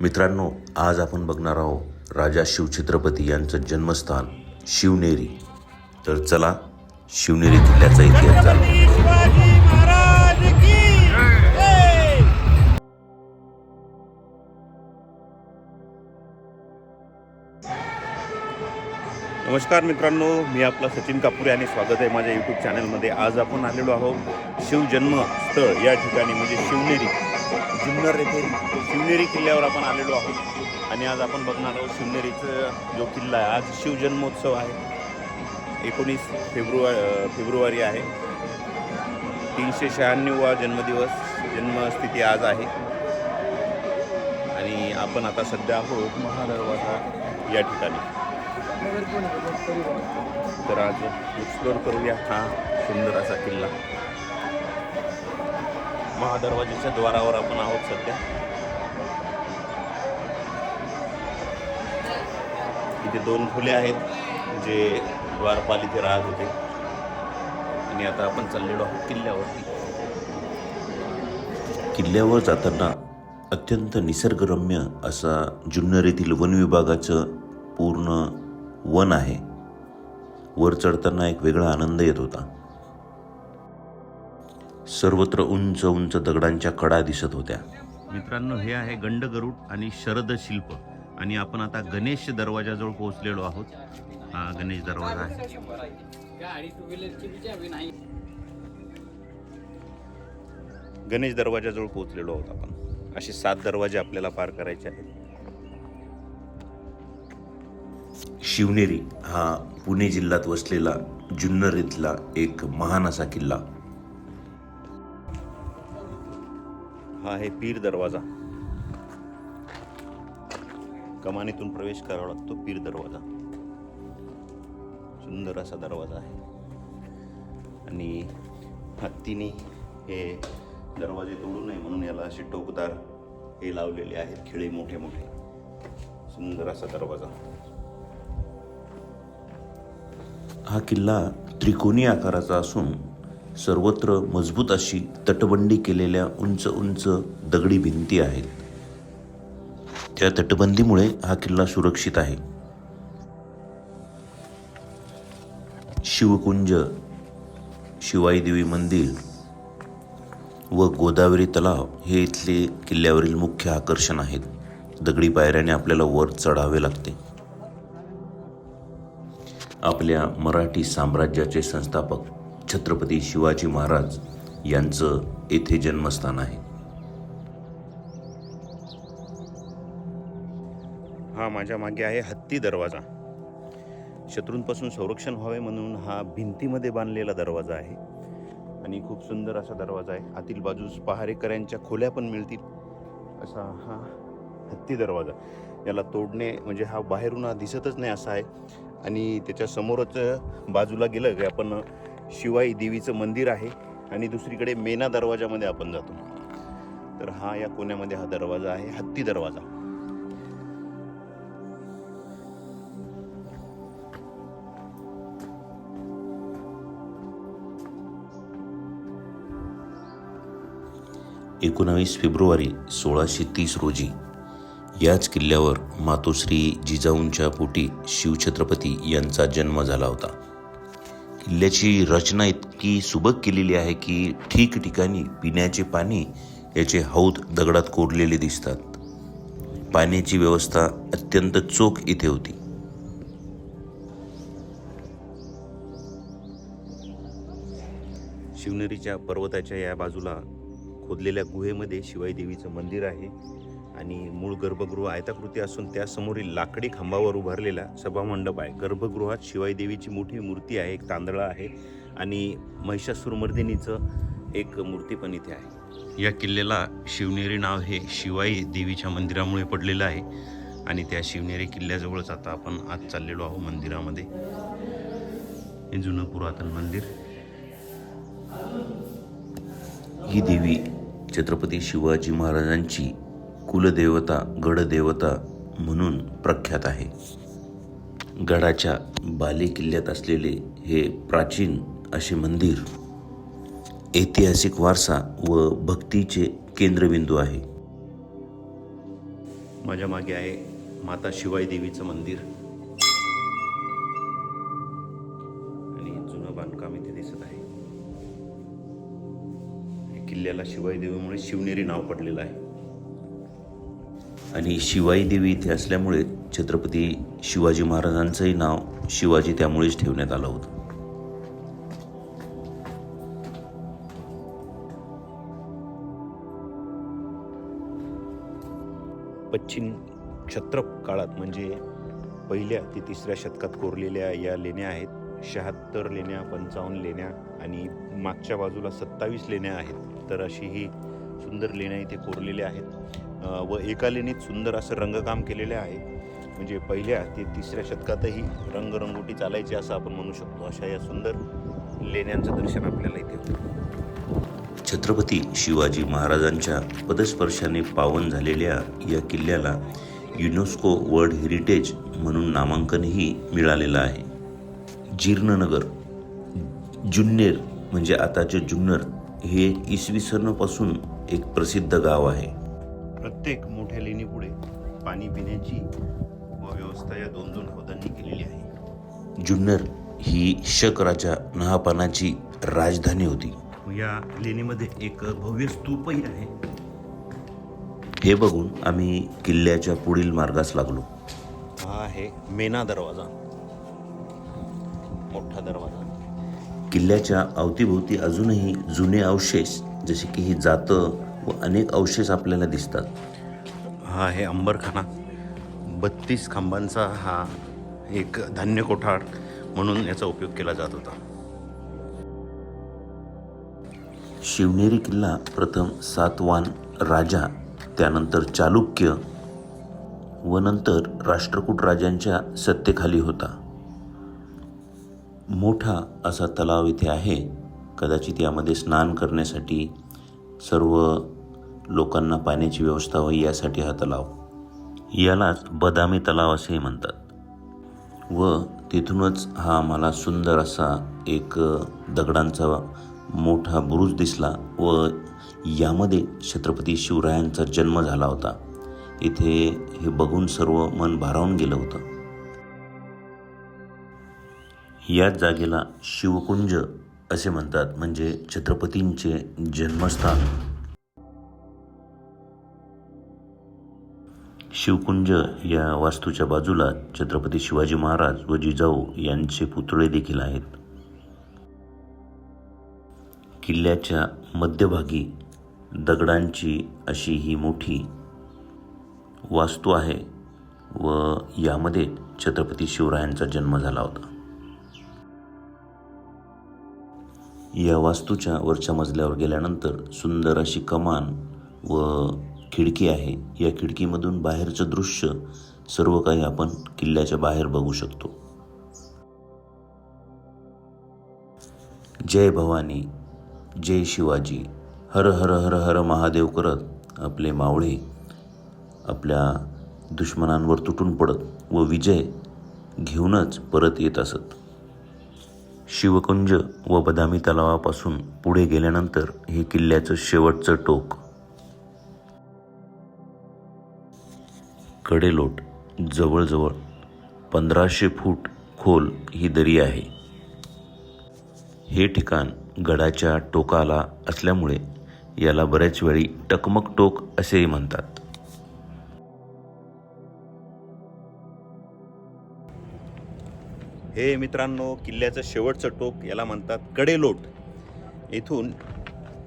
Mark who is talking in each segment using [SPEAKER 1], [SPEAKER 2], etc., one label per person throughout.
[SPEAKER 1] मित्रांनो, आज आपण बघणार आहोत राजा शिवछत्रपती यांचं जन्मस्थान शिवनेरी. तर चला शिवनेरी किल्ल्याचा इतिहास जाणूया.
[SPEAKER 2] शिवाजी महाराज की जय. नमस्कार मित्रांनो, मी आपला सचिन कापुरे आणि स्वागत आहे माझ्या यूट्यूब चॅनलमध्ये. आज आपण आलेलो आहोत शिवजन्मस्थळ या ठिकाणी म्हणजे शिवनेरी, जुन्नर येथे शिवनेरी किल्ल्यावर आपण आलेलो आहोत. आणि आज आपण बघणार आहोत शिवनेरीचा जो किल्ला आहे. आज शिवजन्मोत्सव आहे, 19 फेब्रुवारी आहे. 396वा जन्मस्थिती आज आहे. आणि आपण आता सध्या आहोत महादरवाजा या ठिकाणी. तर आज एक्सप्लोर करूया हा सुंदर असा किल्ला. महादरवाजाच्या द्वारावर आपण आहोत सध्या. इथे 2 खोल्या आहेत जे द्वारपाल इथे राहत होते. आणि आता आपण चाललेलो आहोत किल्ल्यावरती.
[SPEAKER 1] किल्ल्यावर जाताना अत्यंत निसर्गरम्य असा जुन्नर येथील वन विभागाचं पूर्ण वन आहे. वर चढताना एक वेगळा आनंद येत होता. सर्वत्र उंच उंच दगडांच्या कडा दिसत होत्या.
[SPEAKER 3] मित्रांनो, हे आहे गंडगरुड आणि शरद शिल्प. आणि आपण आता गणेश दरवाजाजवळ पोहोचलेलो आहोत. हा गणेश दरवाजा आहे. गणेश दरवाजाजवळ पोहोचलेलो आहोत आपण. असे 7 दरवाजे आपल्याला पार करायचे आहेत.
[SPEAKER 1] शिवनेरी हा पुणे जिल्ह्यात वसलेला जुन्नर इथला एक महान असा किल्ला.
[SPEAKER 3] हा आहे पीर दरवाजा. कमानीतून प्रवेश करावा लागतो. पीर दरवाजा सुंदर असा दरवाजा आहे. आणि हत्तीने हे दरवाजे तोडू नये म्हणून याला असे टोकदार हे लावलेले आहेत, खिळे मोठे मोठे. सुंदर असा दरवाजा.
[SPEAKER 1] हा किल्ला त्रिकोणी आकाराचा असून सर्वत्र मजबूत अशी तटबंदी केलेल्या उंच उंच दगडी भिंती आहेत. त्या तटबंदीमुळे हा किल्ला सुरक्षित आहे. शिवकुंज, शिवाई देवी मंदिर व गोदावरी तलाव हे इथले किल्ल्यावरील मुख्य आकर्षण आहेत. दगडी पायऱ्याने आपल्याला वर चढावे लागते. आपल्या मराठी साम्राज्याचे संस्थापक छत्रपती शिवाजी महाराज यांचं येथे जन्मस्थान आहे.
[SPEAKER 3] हा माझ्या मागे आहे हत्ती दरवाजा. शत्रूंपासून संरक्षण व्हावे म्हणून हा भिंतीमध्ये बांधलेला दरवाजा आहे. आणि खूप सुंदर असा दरवाजा आहे. आतील बाजूस पहारेकऱ्यांच्या खोल्या पण मिळतील असा हा हत्ती दरवाजा. याला तोडणे म्हणजे हा बाहेरून दिसतच नाही असा आहे. आणि त्याच्या समोरच बाजूला गेलं की आपण शिवाई देवीचं मंदिर आहे. आणि दुसरीकडे मेना दरवाजामध्ये आपण जातो. तर हा या कोण्यामध्ये हा दरवाजा आहे, हत्ती दरवाजा.
[SPEAKER 1] फेब्रुवारी 1630 रोजी याच किल्ल्यावर मातोश्री जिजाऊंच्या पोटी शिवछत्रपती यांचा जन्म झाला होता. किल्ल्याची रचना इतकी सुबक केलेली आहे की ठिकठिकाणी पिण्याचे पाणी याचे हौद दगडात कोरलेले दिसतात. पाण्याची व्यवस्था अत्यंत चोख इथे होती.
[SPEAKER 3] शिवनेरीच्या पर्वताच्या या बाजूला खोदलेल्या गुहेमध्ये शिवाई देवीचं मंदिर आहे. आणि मूळ गर्भगृह आयताकृती असून त्या समोरील लाकडी खांबावर उभारलेला सभामंडप आहे. गर्भगृहात शिवाई देवीची मोठी मूर्ती आहे, एक तांदळा आहे. आणि महिषासुरमर्दिनीचं एक मूर्ती पण इथे आहे. या किल्ल्याला शिवनेरी नाव हे शिवाई देवीच्या मंदिरामुळे पडलेलं आहे. आणि त्या शिवनेरी किल्ल्याजवळच आता आपण आज चाललेलो आहोत मंदिरामध्ये. हे जुनं पुरातन मंदिर.
[SPEAKER 1] ही देवी छत्रपती शिवाजी महाराजांची कुलदेवता, गडदेवता म्हणून प्रख्यात आहे. गडाच्या बाले किल्ल्यात असलेले हे प्राचीन असे मंदिर ऐतिहासिक वारसा व भक्तीचे केंद्रबिंदू आहे.
[SPEAKER 3] माझ्या मागे आहे माता शिवाई देवीचं मंदिर आणि जुनं बांधकाम इथे दिसत आहे. या किल्ल्याला शिवाई देवीमुळे शिवनेरी नाव पडलेलं आहे.
[SPEAKER 1] आणि शिवाई देवी इथे असल्यामुळे छत्रपती शिवाजी महाराजांचंही नाव शिवाजी त्यामुळेच ठेवण्यात आलं होतं.
[SPEAKER 3] पश्चिम क्षत्रप काळात म्हणजे पहिल्या ते 3ऱ्या शतकात कोरलेल्या या लेण्या आहेत. 76 लेण्या, 55 लेण्या आणि मागच्या बाजूला 27 लेण्या आहेत. तर अशी ही सुंदर लेण्या इथे कोरलेल्या आहेत व एका लेणीत सुंदर असं रंगकाम केलेले आहे. म्हणजे पहिल्या ते 3ऱ्या शतकातही रंगरंगोटी चालायची असं आपण म्हणू शकतो. अशा या सुंदर लेण्यांचं दर्शन आपल्याला इथे होतं.
[SPEAKER 1] छत्रपती शिवाजी महाराजांच्या पदस्पर्शाने पावन झालेल्या या किल्ल्याला युनेस्को वर्ल्ड हेरिटेज म्हणून नामांकनही मिळालेलं आहे. जीर्णनगर, जुन्नेर म्हणजे आताचे जुन्नर हे इसवी सनपासून एक प्रसिद्ध गाव आहे.
[SPEAKER 3] प्रत्येक मोठ्या लेणीपुढे पाणी पिण्याची व्यवस्था या 2-2 हौदांनी केलेली आहे.
[SPEAKER 1] जुन्नर ही शक राजा नहापानाची राजधानी होती.
[SPEAKER 3] या लेणीमध्ये एक भव्य स्तूपही आहे.
[SPEAKER 1] हे बघून आम्ही किल्ल्याच्या पुढील मार्गास लागलो.
[SPEAKER 3] हा आहे मेना दरवाजा, मोठा दरवाजा.
[SPEAKER 1] किल्ल्याच्या अवतीभोवती अजूनही जुने अवशेष जसे की ही जातं व अनेक अवशेष आपल्याला दिसतात.
[SPEAKER 3] हा आहे अंबरखाना. 32 खांबांचा हा एक धान्य कोठार म्हणून याचा उपयोग केला जात होता.
[SPEAKER 1] शिवनेरी किल्ला प्रथम सातवाहन राजा, त्यानंतर चालुक्य व नंतर राष्ट्रकूट राजांच्या सत्तेखाली होता. मोठा असा तलाव इथे आहे. कदाचित यामध्ये स्नान करण्यासाठी सर्व लोकांना पाण्याची व्यवस्था व्हावी यासाठी हा तलाव. यालाच बदामी तलाव असे म्हणतात. व तिथूनच हा मला सुंदर असा एक दगडांचा मोठा बुरुज दिसला व यामध्ये छत्रपती शिवरायांचा जन्म झाला होता. इथे हे बघून सर्व मन भारावून गेलं होतं. याच जागेला शिवकुंज असे म्हणतात, म्हणजे छत्रपतींचे जन्मस्थान. शिवकुंज या वास्तूच्या बाजूला छत्रपती शिवाजी महाराज व जिजाऊ यांचे पुतळे देखील आहेत. किल्ल्याच्या मध्यभागी दगडांची अशी ही मोठी वास्तू आहे व यामध्ये छत्रपती शिवरायांचा जन्म झाला होता. या वास्तूच्या वरच्या मजल्यावर गेल्यानंतर सुंदर अशी कमान व खिडकी आहे. या खिडकीमधून बाहेरचं दृश्य सर्व काही आपण किल्ल्याच्या बाहेर बघू शकतो. जय भवानी, जय शिवाजी, हर हर हर हर महादेव करत आपले मावळे आपल्या दुश्मनांवर तुटून पडत व विजय घेऊनच परत येत असत. शिवकुंज व बदामी तलावापासून पुढे गेल्यानंतर हे किल्ल्याचं शेवटचं टोक. कडेलोट जवळजवळ 1500 फूट खोल ही दरी आहे. हे ठिकाण गडाच्या टोकाला असल्यामुळे याला बऱ्याच वेळी टकमक टोक असेही म्हणतात.
[SPEAKER 3] हे मित्रांनो, किल्ल्याचं शेवटचं टोक याला म्हणतात कडेलोट. इथून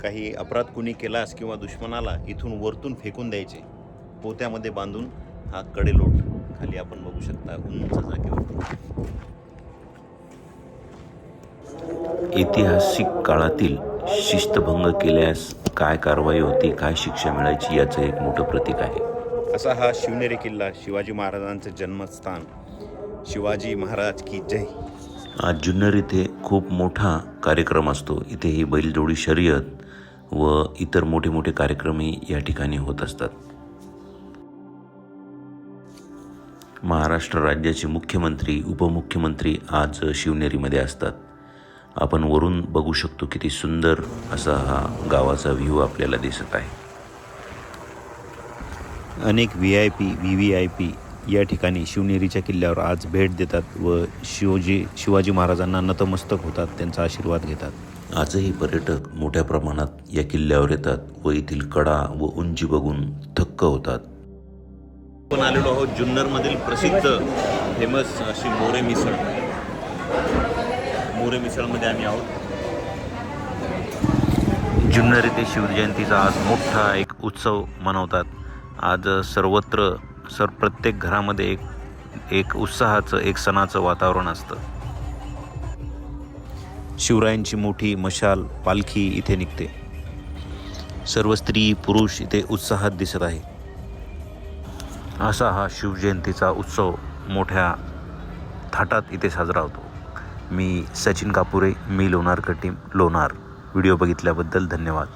[SPEAKER 3] काही अपराध कुणी केलास किंवा दुश्मनाला इथून वरतून फेकून द्यायचे. पोत्यामध्ये बांधून हा कडेलोट खाली आपण बघू शकता उंच जागेवर.
[SPEAKER 1] ऐतिहासिक काळातील शिस्तभंग केल्यास काय कारवाई होती, काय शिक्षा मिळायची याचं एक मोठं प्रतीक आहे.
[SPEAKER 3] असा हा शिवनेरी किल्ला, शिवाजी महाराजांचं जन्मस्थान. शिवाजी महाराज की जय.
[SPEAKER 1] आज जुन्नर इथे खूप मोठा कार्यक्रम असतो. इथे ही बैलजोडी शर्यत व इतर मोठे मोठे कार्यक्रमही या ठिकाणी होत असतात. महाराष्ट्र राज्याचे मुख्यमंत्री, उपमुख्यमंत्री आज शिवनेरीमध्ये असतात. आपण वरून बघू शकतो किती सुंदर असा हा गावाचा व्ह्यू आपल्याला दिसत आहे.
[SPEAKER 3] अनेक VIP, VVIP या ठिकाणी शिवनेरीच्या किल्ल्यावर आज भेट देतात व शिवाजी महाराजांना नतमस्तक होतात, त्यांचा आशीर्वाद घेतात.
[SPEAKER 1] आजही पर्यटक मोठ्या प्रमाणात या किल्ल्यावर येतात व येथील कडा व उंची बघून थक्क होतात.
[SPEAKER 2] आपण आलेलो आहोत जुन्नरमधील प्रसिद्ध फेमस अशी मोरे मिसळ. मोरे मिसळमध्ये आम्ही आहोत.
[SPEAKER 1] जुन्नर येथे शिवजयंतीचा आज मोठा एक उत्सव मनवतात. आज सर्वत्र प्रत्येक घरामध्ये एक उत्साहाचं, एक सणाचं वातावरण असतं. शिवरायांची मोठी मशाल पालखी इथे निघते. सर्व स्त्री पुरुष इथे उत्साहात दिसत आहे. असा हा शिवजयंतीचा उत्सव मोठ्या थाटात इथे साजरा होतो. मी सचिन कापुरे, मी लोणार टीम लोणार. व्हिडिओ बघितल्याबद्दल धन्यवाद.